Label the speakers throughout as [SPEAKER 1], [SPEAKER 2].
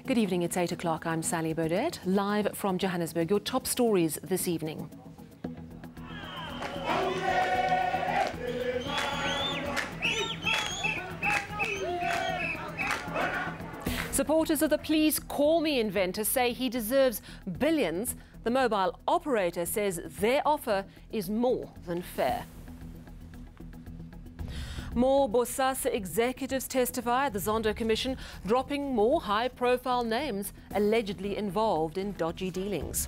[SPEAKER 1] Good evening, it's 8 o'clock. I'm Sally Burdett, live from Johannesburg. Your top stories this evening. Supporters of the Please Call Me inventor say he deserves billions. The mobile operator says their offer is more than fair. More Bosasa executives testify at the Zondo Commission, dropping more high-profile names allegedly involved in dodgy dealings.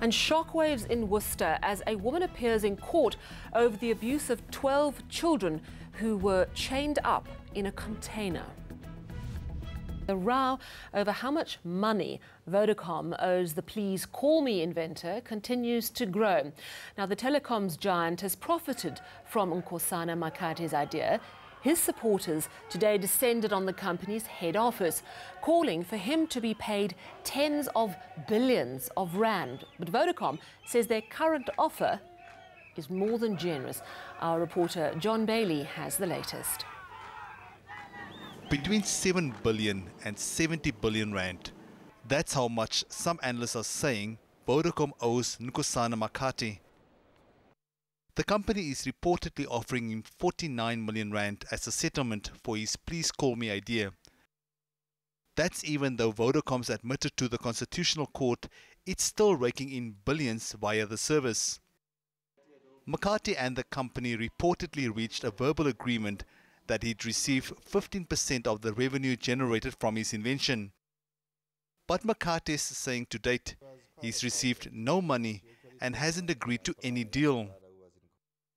[SPEAKER 1] And shockwaves in Worcester as a woman appears in court over the abuse of 12 children who were chained up in a container. The row over how much money Vodacom owes the Please Call Me inventor continues to grow. Now, the telecoms giant has profited from Nkosana Makate's idea. His supporters today descended on the company's head office, calling for him to be paid tens of billions of rand. But Vodacom says their current offer is more than generous. Our reporter John Bailey has the latest.
[SPEAKER 2] Between 7 billion and 70 billion rand. That's how much some analysts are saying Vodacom owes Nkosana Makate. The company is reportedly offering him 49 million rand as a settlement for his Please Call Me idea. That's even though Vodacom's admitted to the Constitutional Court it's still raking in billions via the service. Makate and the company reportedly reached a verbal agreement that he'd receive 15% of the revenue generated from his invention. But Makate is saying to date, he's received no money and hasn't agreed to any deal.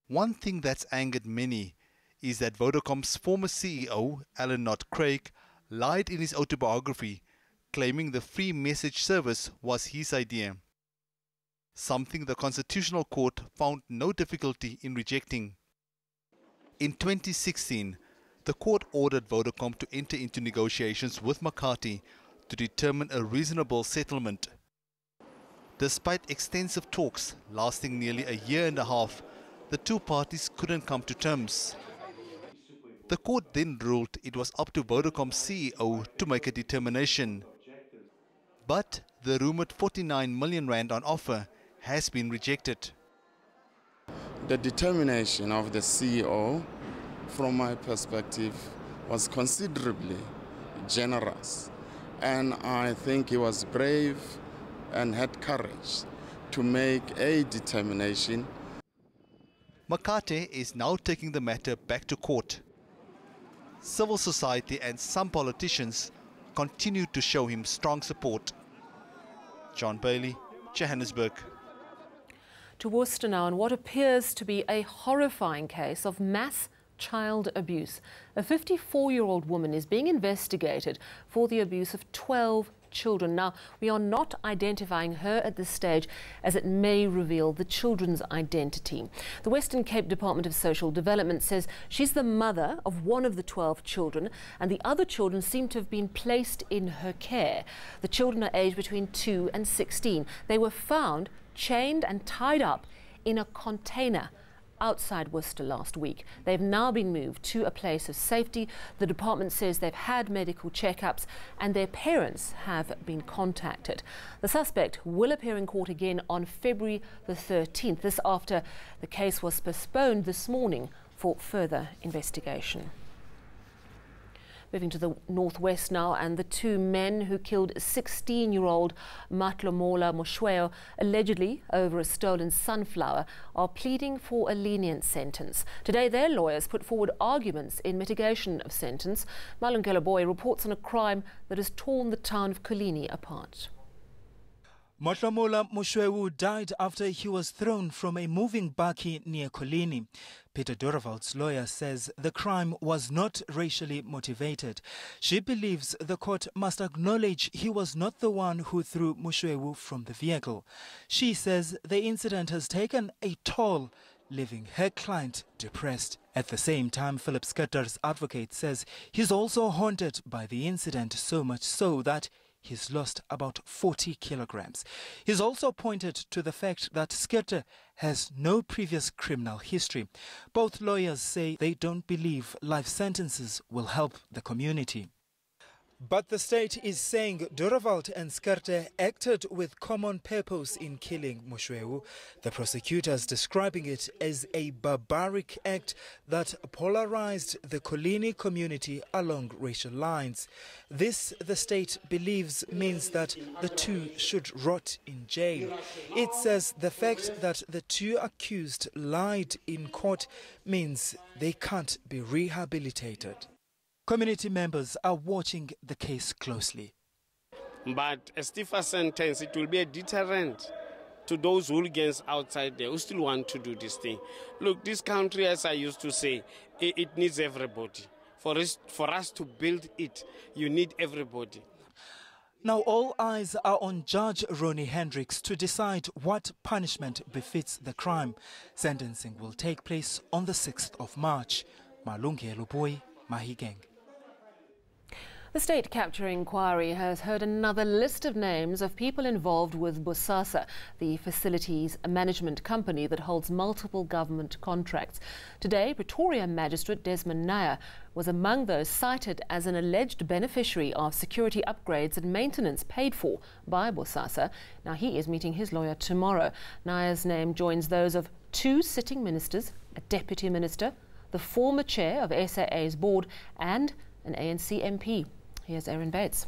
[SPEAKER 2] One thing that's angered many is that Vodacom's former CEO, Alan Craig, lied in his autobiography, claiming the free message service was his idea. Something the Constitutional Court found no difficulty in rejecting. In 2016, the court ordered Vodacom to enter into negotiations with Makate to determine a reasonable settlement. Despite extensive talks lasting nearly a year and a half, the two parties couldn't come to terms. The court then ruled it was up to Vodacom's CEO to make a determination. But the rumoured 49 million rand on offer has been rejected.
[SPEAKER 3] The determination of the CEO, from my perspective, was considerably generous. And I think he was brave and had courage to make a determination.
[SPEAKER 2] Makate is now taking the matter back to court. Civil society and some politicians continue to show him strong support. John Bailey, Johannesburg.
[SPEAKER 1] To Worcester now, and what appears to be a horrifying case of mass child abuse. A 54-year-old woman is being investigated for the abuse of 12 children. Now, we are not identifying her at this stage as it may reveal the children's identity. The Western Cape Department of Social Development says she's the mother of one of the 12 children and the other children seem to have been placed in her care. The children are aged between 2 and 16. They were found chained and tied up in a container outside Worcester last week. They've now been moved to a place of safety. The department says they've had medical checkups and their parents have been contacted. The suspect will appear in court again on February the 13th. This after the case was postponed this morning for further investigation. Moving to the northwest now, and the two men who killed 16-year-old Matlomola Moshweo allegedly over a stolen sunflower are pleading for a lenient sentence. Today their lawyers put forward arguments in mitigation of sentence. Malungelo Boy reports on a crime that has torn the town of Kolini apart.
[SPEAKER 4] Matlomola Moshweu died after he was thrown from a moving bakkie near Kolini. Peter Dorvald's lawyer says the crime was not racially motivated. She believes the court must acknowledge he was not the one who threw Moshweu from the vehicle. She says the incident has taken a toll, leaving her client depressed. At the same time, Philip Skutter's advocate says he's also haunted by the incident, so much so that he's lost about 40 kilograms. He's also pointed to the fact that Skutter has no previous criminal history. Both lawyers say they don't believe life sentences will help the community. But the state is saying Dorevald and Skerte acted with common purpose in killing Moshweu, the prosecutors describing it as a barbaric act that polarized the Kolini community along racial lines. This, the state believes, means that the two should rot in jail. It says the fact that the two accused lied in court means they can't be rehabilitated. Community members are watching the case closely.
[SPEAKER 5] But a stiffer sentence, it will be a deterrent to those hooligans outside there who still want to do this thing. Look, this country, as I used to say, it needs everybody. For us to build it, you need everybody.
[SPEAKER 4] Now all eyes are on Judge Ronnie Hendricks to decide what punishment befits the crime. Sentencing will take place on the 6th of March. Malungi Lupoi, Mahigeng.
[SPEAKER 1] The State Capture Inquiry has heard another list of names of people involved with Bosasa, the facilities management company that holds multiple government contracts. Today, Pretoria Magistrate Desmond Nair was among those cited as an alleged beneficiary of security upgrades and maintenance paid for by Bosasa. Now, he is meeting his lawyer tomorrow. Nair's name joins those of 2 sitting ministers, a deputy minister, the former chair of SAA's board and an ANC MP. Here's Aaron Bates.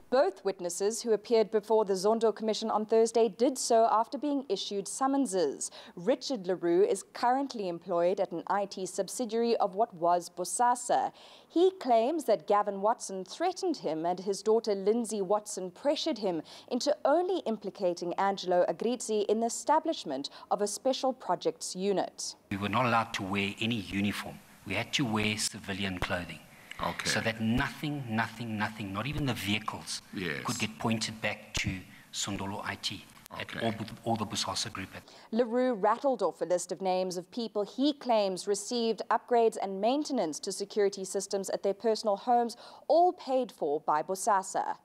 [SPEAKER 6] Both witnesses who appeared before the Zondo Commission on Thursday did so after being issued summonses. Richard Leroux is currently employed at an IT subsidiary of what was Bosasa. He claims that Gavin Watson threatened him and his daughter Lindsay Watson pressured him into only implicating Angelo Agrizzi in the establishment of a special projects unit.
[SPEAKER 7] We were not allowed to wear any uniform. We had to wear civilian clothing.
[SPEAKER 8] Okay.
[SPEAKER 7] So that nothing, not even the vehicles could get pointed back to Sondolo IT, at all the Bosasa group.
[SPEAKER 6] Leroux rattled off a list of names of people he claims received upgrades and maintenance to security systems at their personal homes, all paid for by Bosasa.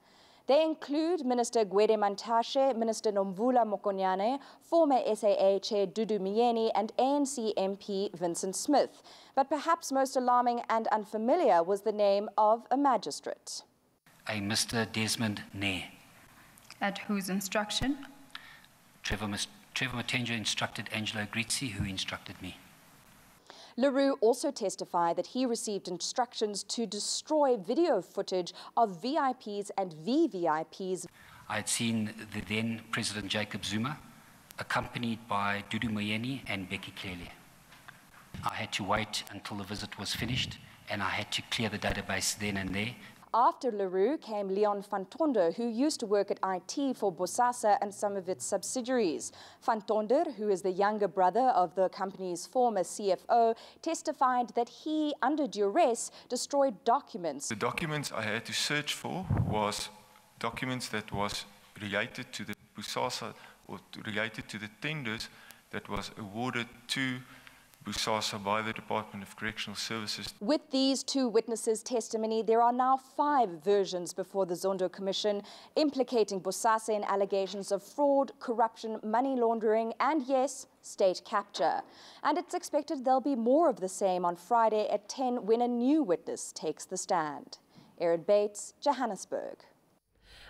[SPEAKER 6] They include Minister Gwede Mantashe, Minister Nomvula Mokonyane, former SAA Chair Dudu Myeni and ANC MP Vincent Smith. But perhaps most alarming and unfamiliar was the name of a magistrate.
[SPEAKER 7] A Mr. Desmond Nair.
[SPEAKER 9] At whose instruction?
[SPEAKER 7] Trevor Matenja instructed Angelo Agrizzi, who instructed me.
[SPEAKER 6] Leroux also testified that he received instructions to destroy video footage of VIPs and VVIPs.
[SPEAKER 7] I had seen the then President Jacob Zuma, accompanied by Dudu Myeni and Becky Clearly. I had to wait until the visit was finished, and I had to clear the database then and there.
[SPEAKER 6] After Leroux came Leon Fantonder, who used to work at IT for Bosasa and some of its subsidiaries. Fantonder, who is the younger brother of the company's former CFO, testified that he, under duress, destroyed documents.
[SPEAKER 8] The documents I had to search for was documents that was related to the Bosasa or related to the tenders that was awarded to Bosasa by the Department of Correctional Services.
[SPEAKER 6] With these 2 witnesses' testimony, there are now 5 versions before the Zondo Commission implicating Bosasa in allegations of fraud, corruption, money laundering and, yes, state capture. And it's expected there'll be more of the same on Friday at 10 when a new witness takes the stand. Erin Bates, Johannesburg.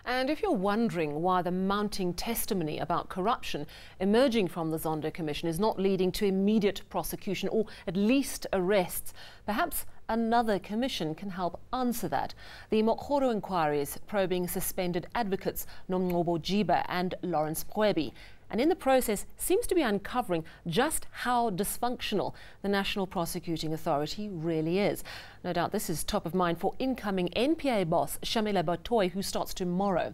[SPEAKER 1] And if you're wondering why the mounting testimony about corruption emerging from the Zondo Commission is not leading to immediate prosecution or at least arrests, perhaps another commission can help answer that. The Mokgoro inquiry is probing suspended advocates Nomgcobo Jiba and Lawrence Mkhwebi, and in the process seems to be uncovering just how dysfunctional the National Prosecuting Authority really is. No doubt this is top of mind for incoming NPA boss Shamila Batoy, who starts tomorrow.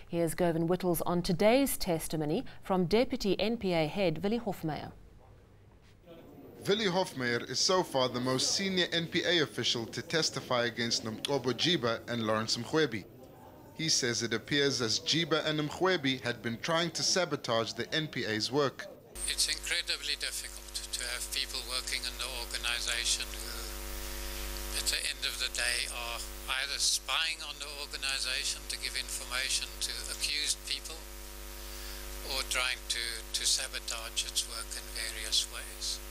[SPEAKER 1] Here's Gervin Whittles on today's testimony from Deputy NPA head Willie Hofmeyer.
[SPEAKER 10] Willie Hofmeyer is so far the most senior NPA official to testify against Nomgcobo Jiba and Lawrence Mkhwebi. He says it appears as Jiba and Mkhwebi had been trying to sabotage the NPA's work.
[SPEAKER 11] It's incredibly difficult to have people working in the organization who, at the end of the day, are either spying on the organization to give information to accused people or trying to sabotage its work in various ways.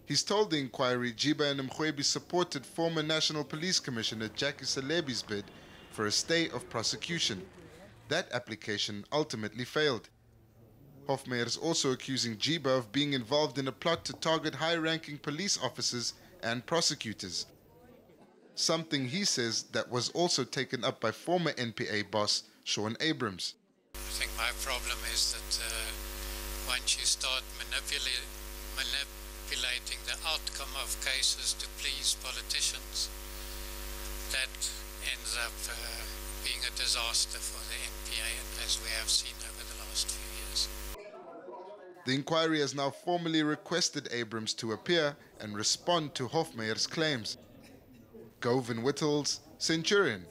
[SPEAKER 10] He's told the inquiry Jiba and Mkhwebi supported former National Police Commissioner Jackie Selebi's bid for a stay of prosecution. That application ultimately failed. Hofmeyr is also accusing Jiba of being involved in a plot to target high-ranking police officers and prosecutors. Something he says that was also taken up by former NPA boss Shaun Abrams.
[SPEAKER 11] I think my problem is that once you start manipulating the outcome of cases to please politicians, that ends up being a disaster for the NPA, as we have seen over the last few years.
[SPEAKER 10] The inquiry has now formally requested Abrams to appear and respond to Hofmeyr's claims. Govin Whittles, Centurion.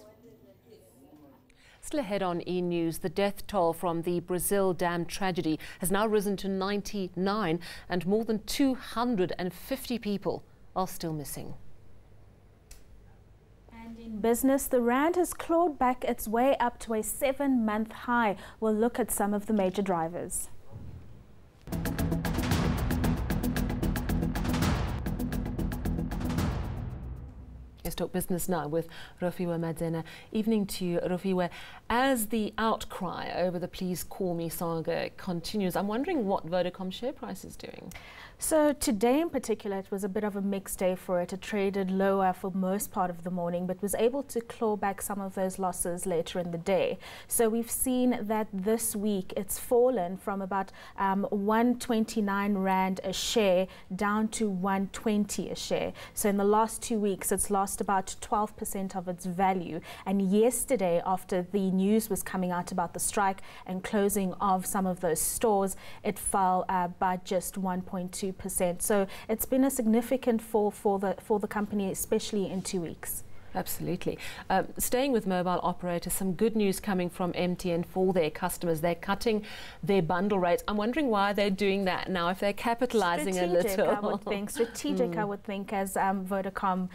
[SPEAKER 1] Still ahead on eNews, the death toll from the Brazil dam tragedy has now risen to 99 and more than 250 people are still missing.
[SPEAKER 12] And in business, the rand has clawed back its way up to a 7-month high. We'll look at some of the major drivers.
[SPEAKER 1] Let's talk business now with Rofiwe Madzena. Evening to you, Rofiwe. As the outcry over the Please Call Me saga continues, I'm wondering what Vodacom share price is doing.
[SPEAKER 12] So today in particular, it was a bit of a mixed day for it. It traded lower for most part of the morning, but was able to claw back some of those losses later in the day. So we've seen that this week it's fallen from about 129 Rand a share down to 120 a share. So in the last 2 weeks, it's lost about 12% of its value. And yesterday, after the news was coming out about the strike and closing of some of those stores, it fell by just 1.2%. So it's been a significant fall for the company, especially in 2 weeks.
[SPEAKER 1] Absolutely. Staying with mobile operators, some good news coming from MTN for their customers. They're cutting their bundle rates. I'm wondering why they're doing that now, if they're capitalizing a little.
[SPEAKER 12] I would think. Strategic, I would think, as Vodacom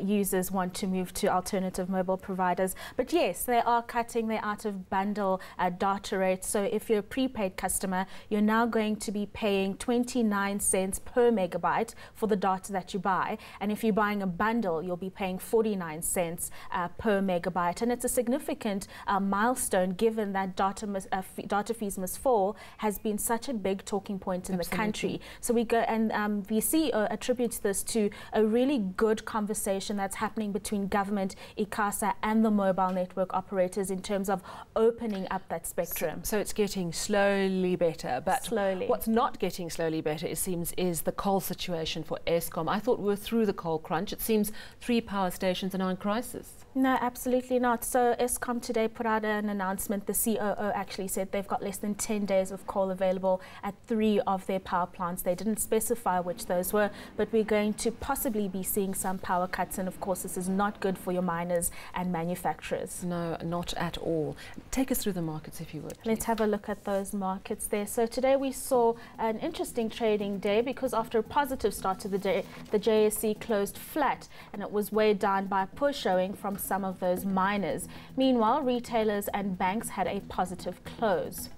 [SPEAKER 12] users want to move to alternative mobile providers. But yes, they are cutting their out-of-bundle data rates. So if you're a prepaid customer, you're now going to be paying 29 cents per megabyte for the data that you buy. And if you're buying a bundle, you'll be paying 49 cents per megabyte, and it's a significant milestone given that data fees must fall has been such a big talking point in the country. So we go, and the CEO attributes this to a really good conversation that's happening between government, ICASA and the mobile network operators in terms of opening up that spectrum.
[SPEAKER 1] So it's getting slowly better, but
[SPEAKER 12] slowly.
[SPEAKER 1] What's not getting slowly better, it seems, is the coal situation for Eskom. I thought we were through the coal crunch. It seems 3 power stations are now in crisis.
[SPEAKER 12] No, absolutely not. So Eskom today put out an announcement. The COO actually said they've got less than 10 days of coal available at 3 of their power plants. They didn't specify which those were, but we're going to possibly be seeing some power cuts. And of course, this is not good for your miners and manufacturers.
[SPEAKER 1] No, not at all. Take us through the markets, if you would, please.
[SPEAKER 12] Let's have a look at those markets there. So today we saw an interesting trading day because after a positive start to the day, the JSE closed flat and it was weighed down by poor showing from some of those miners. Meanwhile, retailers and banks had a positive close.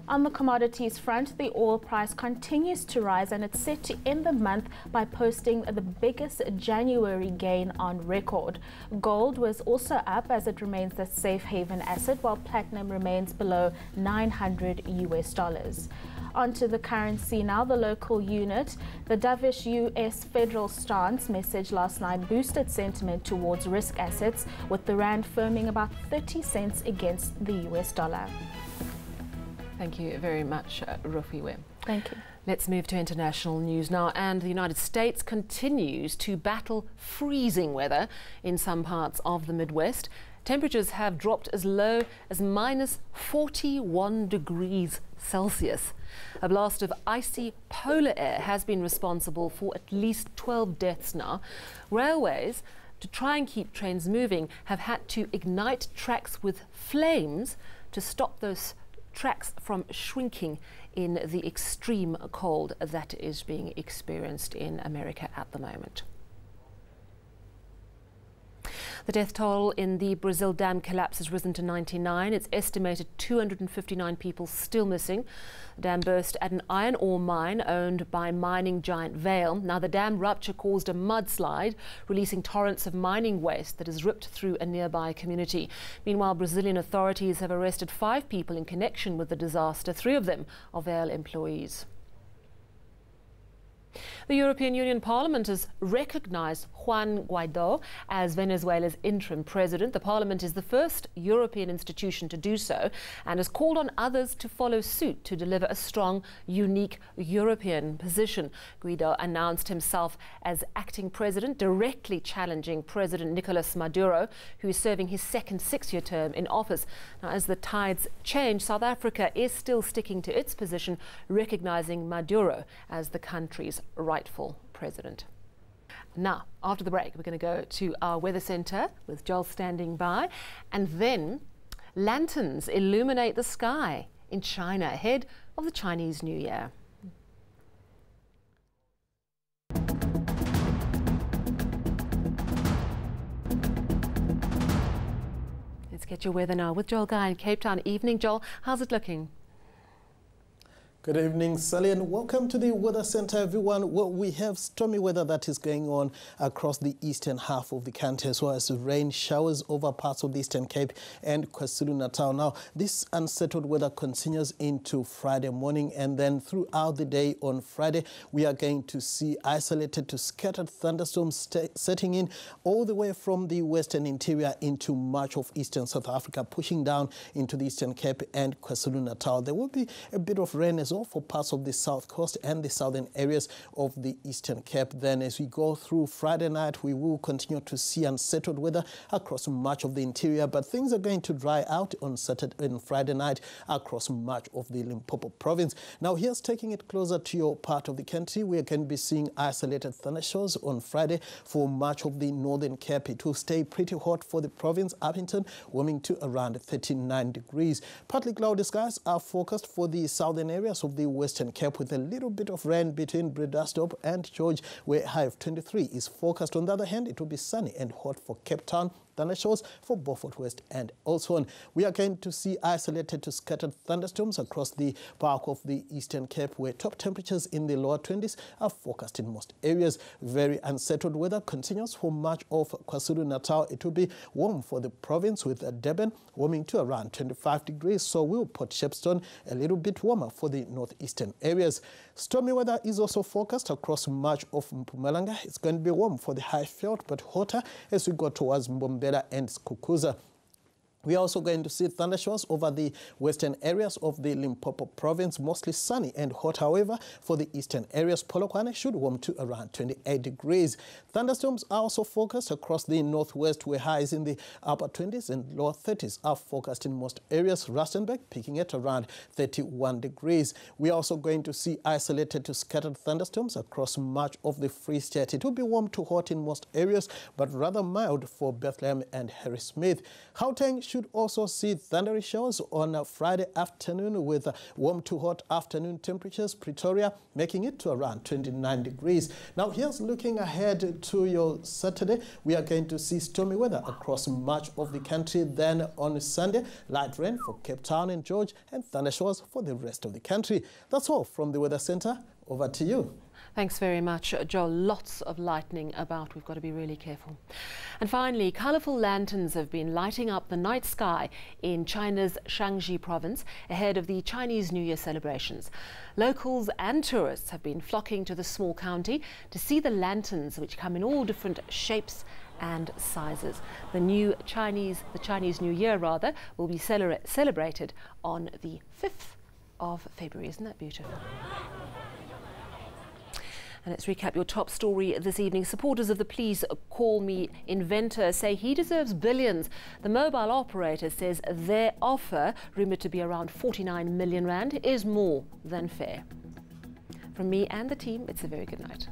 [SPEAKER 12] On the commodities front, the oil price continues to rise and it's set to end the month by posting the biggest January gain on record. Gold was also up as it remains the safe haven asset, while platinum remains below $900 US. Onto the currency now, the local unit. The dovish US federal stance message last night boosted sentiment towards risk assets, with the rand firming about 30 cents against the US dollar.
[SPEAKER 1] Thank you very much, Rofiwe.
[SPEAKER 12] Thank you.
[SPEAKER 1] Let's move to international news now. And the United States continues to battle freezing weather in some parts of the Midwest. Temperatures have dropped as low as minus 41 degrees Celsius. A blast of icy polar air has been responsible for at least 12 deaths now. Railways, to try and keep trains moving, have had to ignite tracks with flames to stop those tracks from shrinking in the extreme cold that is being experienced in America at the moment. The The death toll in the Brazil dam collapse has risen to 99. It's estimated 259 people still missing. The dam burst at an iron ore mine owned by mining giant Vale. Now, the dam rupture caused a mudslide, releasing torrents of mining waste that has ripped through a nearby community. Meanwhile, Brazilian authorities have arrested 5 people in connection with the disaster. 3 of them are Vale employees. The European Union Parliament has recognized Juan Guaidó as Venezuela's interim president. The Parliament is the first European institution to do so and has called on others to follow suit to deliver a strong, unique European position. Guaidó announced himself as acting president, directly challenging President Nicolas Maduro, who is serving his second 6-year term in office. Now, as the tides change, South Africa is still sticking to its position, recognizing Maduro as the country's rightful president. Now, after the break, we're going to go to our weather centre with Joel standing by, and then lanterns illuminate the sky in China ahead of the Chinese New Year. Let's get your weather now with Joel Guy in Cape Town. Evening, Joel. How's it looking?
[SPEAKER 13] Good evening, Sally, and welcome to the Weather Center, everyone. Well, we have stormy weather that is going on across the eastern half of the country, as well as rain showers over parts of the Eastern Cape and KwaZulu-Natal. Now, this unsettled weather continues into Friday morning, and then throughout the day on Friday, we are going to see isolated to scattered thunderstorms setting in all the way from the western interior into much of eastern South Africa, pushing down into the Eastern Cape and KwaZulu-Natal. There will be a bit of rain as well for parts of the south coast and the southern areas of the Eastern Cape. Then as we go through Friday night, we will continue to see unsettled weather across much of the interior, but things are going to dry out on Saturday and Friday night across much of the Limpopo province. Now, here's taking it closer to your part of the country. We are going to be seeing isolated thunderstorms on Friday for much of the Northern Cape. It will stay pretty hot for the province. Upington warming to around 39 degrees. Partly cloudy skies are forecast for the southern areas of the Western Cape, with a little bit of rain between Bredasdorp and George, where high of 23 is forecast. On the other hand, it will be sunny and hot for Cape Town. Thunderstorms for Beaufort West and Oudtshoorn. We are going to see isolated to scattered thunderstorms across the bulk of the Eastern Cape, where top temperatures in the lower 20s are forecast in most areas. Very unsettled weather continues for much of KwaZulu-Natal. It will be warm for the province, with Durban warming to around 25 degrees. So will Port Shepstone, a little bit warmer for the northeastern areas. Stormy weather is also forecast across much of Mpumalanga. It's going to be warm for the Highveld, but hotter as we go towards Mbombela and Skukuza. We are also going to see thunderstorms over the western areas of the Limpopo province, mostly sunny and hot. However, for the eastern areas, Polokwane should warm to around 28 degrees. Thunderstorms are also forecast across the northwest, where highs in the upper 20s and lower 30s are forecast in most areas. Rustenburg peaking at around 31 degrees. We are also going to see isolated to scattered thunderstorms across much of the Free State. It will be warm to hot in most areas, but rather mild for Bethlehem and Harrismith. Gauteng should also see thundery showers on a Friday afternoon, with warm to hot afternoon temperatures. Pretoria making it to around 29 degrees. Now, here's looking ahead to your Saturday. We are going to see stormy weather across much of the country. Then on Sunday, light rain for Cape Town and George, and thundershowers for the rest of the country. That's all from the Weather Centre. Over to you.
[SPEAKER 1] Thanks very much, Joel. Lots of lightning about. We've got to be really careful. And finally, colourful lanterns have been lighting up the night sky in China's Shanxi province ahead of the Chinese New Year celebrations. Locals and tourists have been flocking to the small county to see the lanterns, which come in all different shapes and sizes. The Chinese New Year will be celebrated on the 5th of February. Isn't that beautiful? And let's recap your top story this evening. Supporters of the Please Call Me inventor say he deserves billions. The mobile operator says their offer, rumoured to be around 49 million rand, is more than fair. From me and the team, it's a very good night.